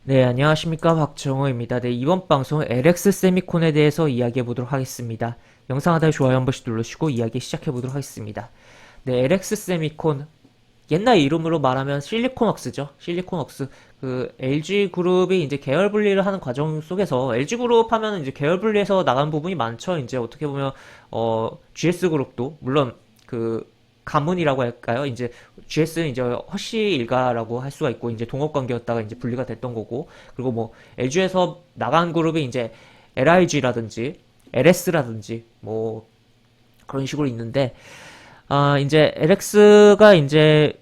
네, 안녕하십니까. 박정호입니다. 네, 이번 방송은 LX 세미콘에 대해서 이야기해 보도록 하겠습니다. 영상 하단에 좋아요 한 번씩 누르시고 이야기 시작해 보도록 하겠습니다. 네, LX 세미콘. 옛날 이름으로 말하면 실리콘웍스죠. 실리콘웍스. 그 LG 그룹이 이제 계열 분리를 하는 과정 속에서 LG 그룹 하면 이제 계열 분리해서 나간 부분이 많죠. 이제 어떻게 보면 GS 그룹도 물론 그 가문이라고 할까요? 이제 GS는 이제 허씨 일가라고 할 수가 있고 이제 동업 관계였다가 이제 분리가 됐던 거고, 그리고 뭐 LG에서 나간 그룹이 이제 LIG라든지 LS라든지 뭐 그런 식으로 있는데, 이제 LX가 이제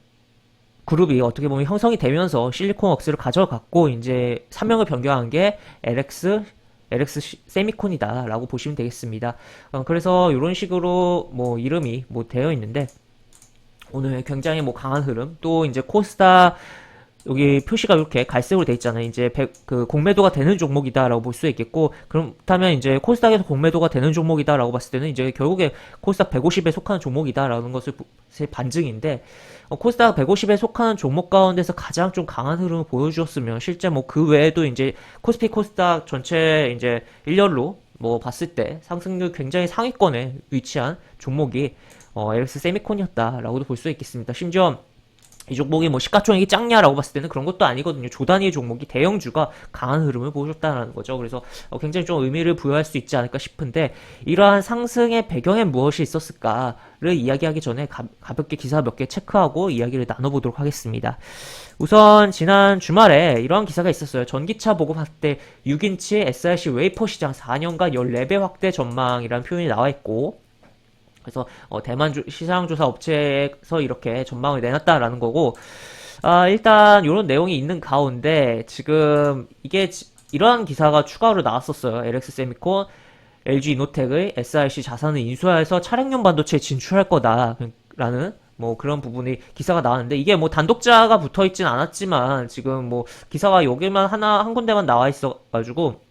그룹이 어떻게 보면 형성이 되면서 실리콘웍스를 가져갔고 이제 사명을 변경한 게 LX 세미콘이다라고 보시면 되겠습니다. 그래서 이런 식으로 뭐 이름이 뭐 되어 있는데, 오늘 굉장히 뭐 강한 흐름, 또 이제 코스닥 여기 표시가 이렇게 갈색으로 돼 있잖아요. 이제 그 공매도가 되는 종목이다라고 볼 수 있겠고, 그렇다면 이제 코스닥에서 공매도가 되는 종목이다라고 봤을 때는 이제 결국에 코스닥 150에 속하는 종목이다라는 것을 반증인데, 코스닥 150에 속하는 종목 가운데서 가장 좀 강한 흐름을 보여주었으면, 실제 뭐 그 외에도 이제 코스피 코스닥 전체 이제 일렬로 뭐 봤을 때 상승률 굉장히 상위권에 위치한 종목이 LX 세미콘이었다라고도 볼 수 있겠습니다. 심지어 이 종목이 뭐 시가총액이 작냐라고 봤을 때는 그런 것도 아니거든요. 조 단위의 종목이 대형주가 강한 흐름을 보여줬다는 거죠. 그래서 굉장히 좀 의미를 부여할 수 있지 않을까 싶은데, 이러한 상승의 배경에 무엇이 있었을까를 이야기하기 전에 가볍게 기사 몇 개 체크하고 이야기를 나눠보도록 하겠습니다. 우선 지난 주말에 이러한 기사가 있었어요. 전기차 보급 확대 6인치 SRC 웨이퍼 시장 4년간 14배 확대 전망이라는 표현이 나와 있고, 그래서 대만 시장조사 업체에서 이렇게 전망을 내놨다라는 거고, 일단 이런 내용이 있는 가운데 지금 이게 이러한 기사가 추가로 나왔었어요. LX 세미콘, LG 이노텍의 SRC 자산을 인수해서 차량용 반도체에 진출할 거다라는 뭐 그런 부분이 기사가 나왔는데, 이게 뭐 단독자가 붙어 있진 않았지만 지금 뭐 기사가 여기만 한 군데만 나와 있어가지고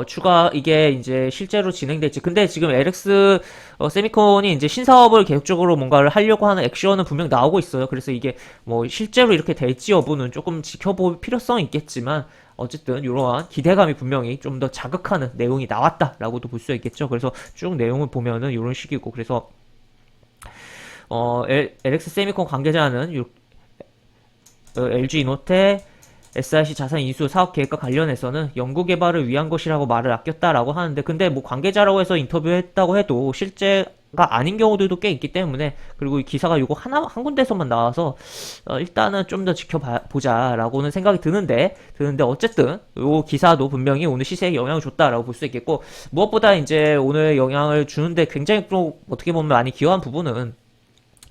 추가, 이게 이제 실제로 진행될지. 근데 지금 LX 세미콘이 이제 신사업을 계속적으로 뭔가를 하려고 하는 액션은 분명 나오고 있어요. 그래서 이게 뭐 실제로 이렇게 될지 여부는 조금 지켜볼 필요성이 있겠지만, 어쨌든 이러한 기대감이 분명히 좀 더 자극하는 내용이 나왔다라고도 볼 수 있겠죠. 그래서 쭉 내용을 보면은 이런 식이고, 그래서 LX 세미콘 관계자는 LG 이노텍 SRC 자산 인수 사업 계획과 관련해서는 연구 개발을 위한 것이라고 말을 아꼈다라고 하는데, 근데 뭐 관계자라고 해서 인터뷰했다고 해도 실제가 아닌 경우들도 꽤 있기 때문에, 그리고 이 기사가 이거 한 군데서만 나와서 일단은 좀 더 지켜보자라고는 생각이 드는데 어쨌든 이 기사도 분명히 오늘 시세에 영향을 줬다라고 볼 수 있겠고, 무엇보다 이제 오늘 영향을 주는데 굉장히 또 어떻게 보면 많이 기여한 부분은,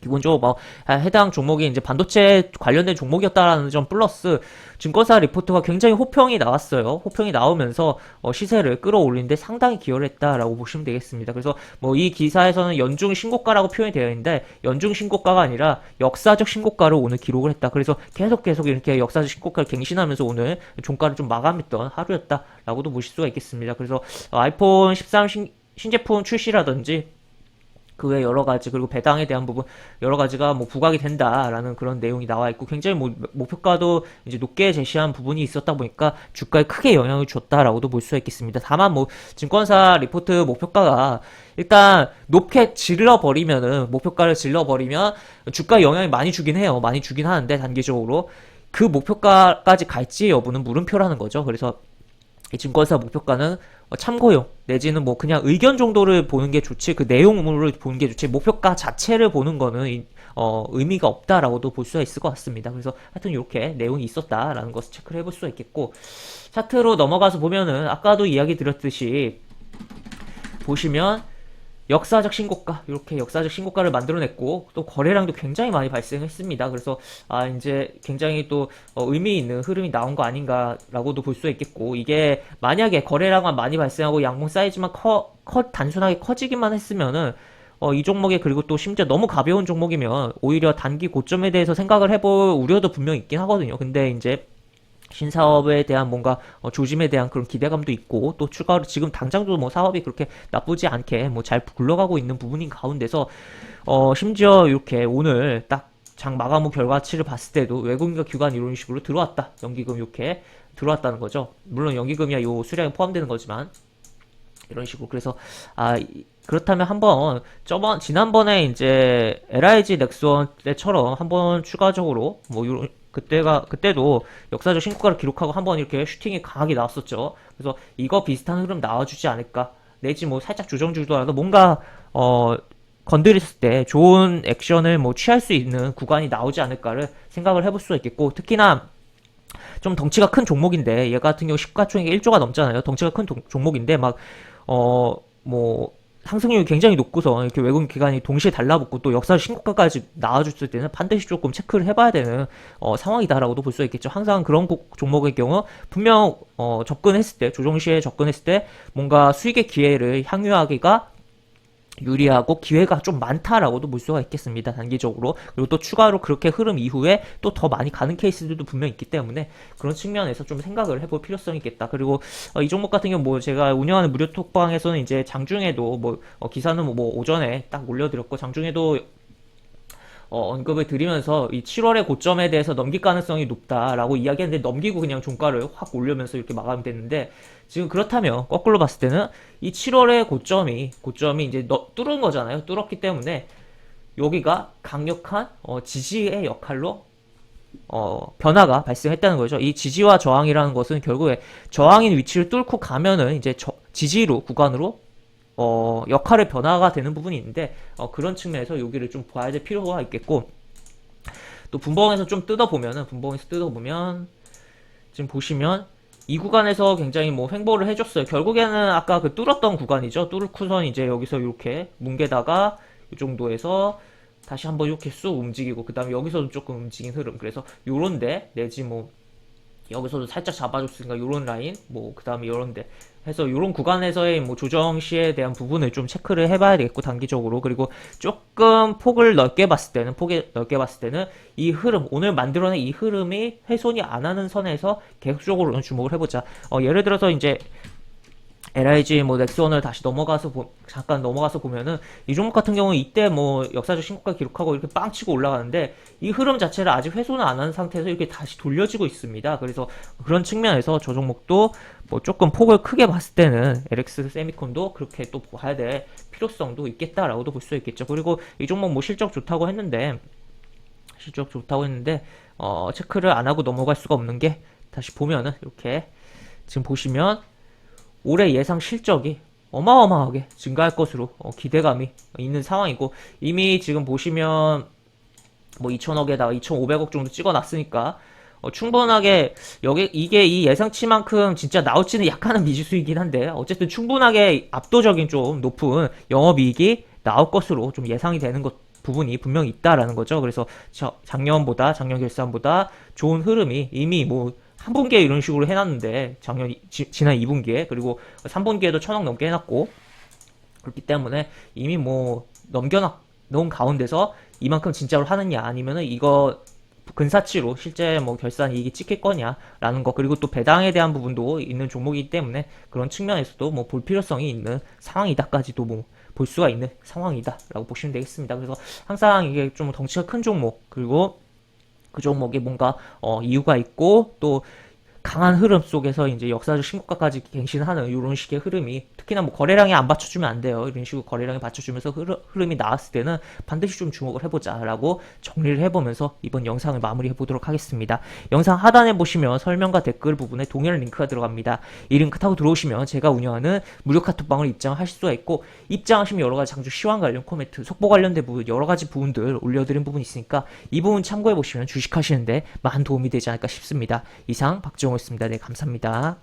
기본적으로 뭐 해당 종목이 이제 반도체 관련된 종목이었다라는 점 플러스 증권사 리포트가 굉장히 호평이 나왔어요. 호평이 나오면서 시세를 끌어올리는데 상당히 기여를 했다라고 보시면 되겠습니다. 그래서 뭐 이 기사에서는 연중 신고가라고 표현이 되어 있는데, 연중 신고가가 아니라 역사적 신고가를 오늘 기록을 했다. 그래서 계속 이렇게 역사적 신고가를 갱신하면서 오늘 종가를 좀 마감했던 하루였다라고도 보실 수가 있겠습니다. 그래서 아이폰 13 신제품 출시라든지 그 외 여러 가지, 그리고 배당에 대한 부분 여러 가지가 뭐 부각이 된다라는 그런 내용이 나와 있고, 굉장히 뭐 목표가도 이제 높게 제시한 부분이 있었다 보니까 주가에 크게 영향을 줬다라고도 볼 수 있겠습니다. 다만 뭐 증권사 리포트 목표가가 일단 높게 질러버리면은, 목표가를 질러버리면 주가에 영향이 많이 주긴 해요. 많이 주긴 하는데 단기적으로 그 목표가까지 갈지 여부는 물음표라는 거죠. 그래서 이 증권사 목표가는 참고용 내지는 뭐 그냥 의견 정도를 보는 게 좋지, 그 내용을 보는 게 좋지, 목표가 자체를 보는 거는 의미가 없다라고도 볼 수가 있을 것 같습니다. 그래서 하여튼 이렇게 내용이 있었다라는 것을 체크를 해볼 수가 있겠고, 차트로 넘어가서 보면은 아까도 이야기 드렸듯이 보시면 역사적 신고가, 이렇게 역사적 신고가를 만들어냈고, 또 거래량도 굉장히 많이 발생했습니다. 그래서 이제 굉장히 또 의미 있는 흐름이 나온 거 아닌가라고도 볼 수 있겠고, 이게 만약에 거래량만 많이 발생하고 양봉 사이즈만 단순하게 커지기만 했으면은 이 종목에, 그리고 또 심지어 너무 가벼운 종목이면 오히려 단기 고점에 대해서 생각을 해볼 우려도 분명히 있긴 하거든요. 근데 이제 신사업에 대한 뭔가 조짐에 대한 그런 기대감도 있고, 또 추가로 지금 당장도 뭐 사업이 그렇게 나쁘지 않게 뭐 잘 굴러가고 있는 부분인 가운데서 심지어 이렇게 오늘 딱 장 마감 후 결과치를 봤을 때도 외국인과 기관 이런 식으로 들어왔다. 연기금 이렇게 들어왔다는 거죠. 물론 연기금이야 요 수량에 포함되는 거지만 이런 식으로. 그래서 그렇다면 한번 지난번에 이제 LIG 넥스원 때처럼 한번 추가적으로 뭐 그때도 역사적 신고가를 기록하고 한번 이렇게 슈팅이 강하게 나왔었죠. 그래서 이거 비슷한 흐름 나와주지 않을까, 내지 뭐 살짝 조정 주더라도 뭔가 건드렸을 때 좋은 액션을 뭐 취할 수 있는 구간이 나오지 않을까를 생각을 해볼 수가 있겠고, 특히나 좀 덩치가 큰 종목인데 얘 같은 경우 시가총액이 1조가 넘잖아요. 덩치가 큰 종목인데 막 뭐 상승률이 굉장히 높고서 이렇게 외국인 기관이 동시에 달라붙고 또 역사 신고가까지 나와줬을 때는 반드시 조금 체크를 해봐야 되는 상황이다라고도 볼 수 있겠죠. 항상 그런 종목의 경우 분명 접근했을 때, 조정 시에 접근했을 때 뭔가 수익의 기회를 향유하기가 유리하고 기회가 좀 많다라고도 볼 수가 있겠습니다. 단기적으로. 그리고 또 추가로 그렇게 흐름 이후에 또 더 많이 가는 케이스들도 분명 있기 때문에 그런 측면에서 좀 생각을 해볼 필요성이 있겠다. 그리고 이 종목 같은 경우 뭐 제가 운영하는 무료 톡방에서는 이제 장중에도 뭐 기사는 뭐 오전에 딱 올려드렸고, 장중에도 언급을 드리면서 이 7월의 고점에 대해서 넘길 가능성이 높다라고 이야기했는데 넘기고 그냥 종가를 확 올려면서 이렇게 마감이 됐는데, 지금 그렇다면 거꾸로 봤을 때는 이 7월의 고점이 이제 뚫은 거잖아요. 뚫었기 때문에 여기가 강력한 지지의 역할로 변화가 발생했다는 거죠. 이 지지와 저항이라는 것은 결국에 저항인 위치를 뚫고 가면은 이제 지지로 구간으로 역할의 변화가 되는 부분이 있는데, 그런 측면에서 여기를 좀 봐야 될 필요가 있겠고, 또 분봉에서 좀 뜯어보면 지금 보시면 이 구간에서 굉장히 뭐 횡보를 해줬어요. 결국에는 아까 그 뚫었던 구간이죠. 뚫고선 이제 여기서 이렇게 뭉개다가 이 정도에서 다시 한번 이렇게 쑥 움직이고, 그 다음에 여기서도 조금 움직인 흐름. 그래서 요런데 내지 뭐 여기서도 살짝 잡아줬으니까 요런 라인, 뭐 그 다음에 요런데 해서 요런 구간에서의 뭐 조정 시에 대한 부분을 좀 체크를 해봐야 되겠고, 단기적으로. 그리고 조금 폭을 넓게 봤을 때는 이 흐름, 오늘 만들어낸 이 흐름이 훼손이 안 하는 선에서 계속적으로 주목을 해보자. 예를 들어서 이제 LIG 뭐 넥스원을 다시 잠깐 넘어가서 보면은 이 종목 같은 경우는 이때 뭐 역사적 신고가 기록하고 이렇게 빵 치고 올라가는데 이 흐름 자체를 아직 훼손을 안 한 상태에서 이렇게 다시 돌려지고 있습니다. 그래서 그런 측면에서 저 종목도 뭐 조금 폭을 크게 봤을 때는 LX 세미콘도 그렇게 또 봐야 될 필요성도 있겠다라고도 볼 수 있겠죠. 그리고 이 종목 뭐 실적 좋다고 했는데 체크를 안 하고 넘어갈 수가 없는 게, 다시 보면은 이렇게 지금 보시면 올해 예상 실적이 어마어마하게 증가할 것으로 기대감이 있는 상황이고, 이미 지금 보시면 뭐 2천억에다가 2,500억 정도 찍어놨으니까 충분하게 이게 이 예상치만큼 진짜 나올지는 약간은 미지수이긴 한데, 어쨌든 충분하게 압도적인 좀 높은 영업이익이 나올 것으로 좀 예상이 되는 부분이 분명히 있다라는 거죠. 그래서 작년 결산보다 좋은 흐름이 이미 뭐 한 분기에 이런 식으로 해놨는데, 지난 2분기에, 그리고 3분기에도 1,000억 넘게 해놨고, 그렇기 때문에 이미 뭐 넘겨놓은 가운데서 이만큼 진짜로 하느냐, 아니면은 이거 근사치로 실제 뭐 결산 이익이 찍힐 거냐라는 거, 그리고 또 배당에 대한 부분도 있는 종목이기 때문에 그런 측면에서도 뭐 볼 필요성이 있는 상황이다까지도 뭐 볼 수가 있는 상황이다라고 보시면 되겠습니다. 그래서 항상 이게 좀 덩치가 큰 종목, 그리고 그 종목이 뭔가 이유가 있고 또 강한 흐름 속에서 이제 역사적 신고가까지 갱신하는 이런 식의 흐름이, 특히나 뭐 거래량이 안 받쳐주면 안 돼요. 이런 식으로 거래량이 받쳐주면서 흐름이 나왔을 때는 반드시 좀 주목을 해보자라고 정리를 해보면서 이번 영상을 마무리해보도록 하겠습니다. 영상 하단에 보시면 설명과 댓글 부분에 동일한 링크가 들어갑니다. 이 링크 타고 들어오시면 제가 운영하는 무료 카톡방을 입장하실 수가 있고, 입장하시면 여러가지 장주 시황 관련 코멘트, 속보 관련된 부분, 여러가지 부분들 올려드린 부분이 있으니까 이 부분 참고해보시면 주식하시는데 많은 도움이 되지 않을까 싶습니다. 이상 박지홍 였습니다. 네, 감사합니다.